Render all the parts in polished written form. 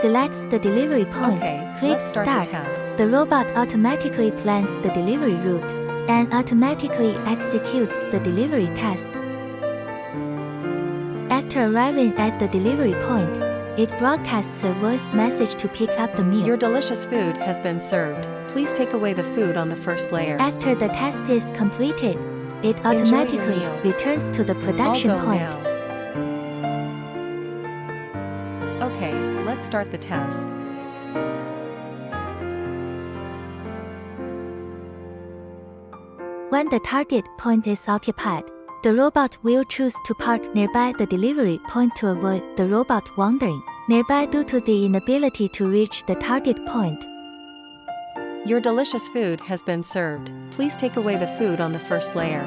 selects the delivery point, Okay, click let's start Start. the task. The robot automatically plans the delivery route and automatically executes the delivery task. After arriving at the delivery point, it broadcasts a voice message to pick up the meal. Your delicious food has been served. Please take away the food on the first layer. After the task is completed, it Enjoy your automatically meal. returns to the production I'll go point. now. Okay, let's start the task. When the target point is occupied, the robot will choose to park nearby the delivery point to avoid the robot wandering nearby due to the inability to reach the target point. Your delicious food has been served. Please take away the food on the first layer.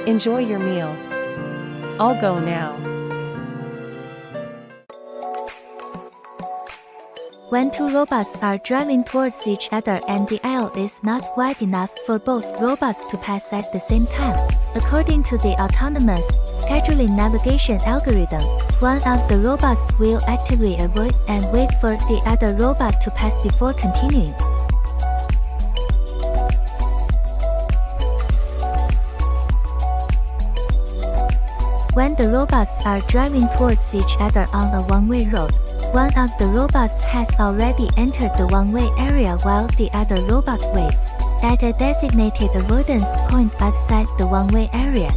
Enjoy your meal. I'll go now. When two robots are driving towards each other and the aisle is not wide enough for both robots to pass at the same time, according to the autonomous scheduling navigation algorithm, one of the robots will actively avoid and wait for the other robot to pass before continuing. When the robots are driving towards each other on a one-way road, one of the robots has already entered the one-way area while the other robot waits at a designated avoidance point outside the one-way area.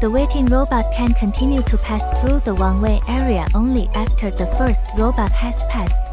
The waiting robot can continue to pass through the one-way area only after the first robot has passed.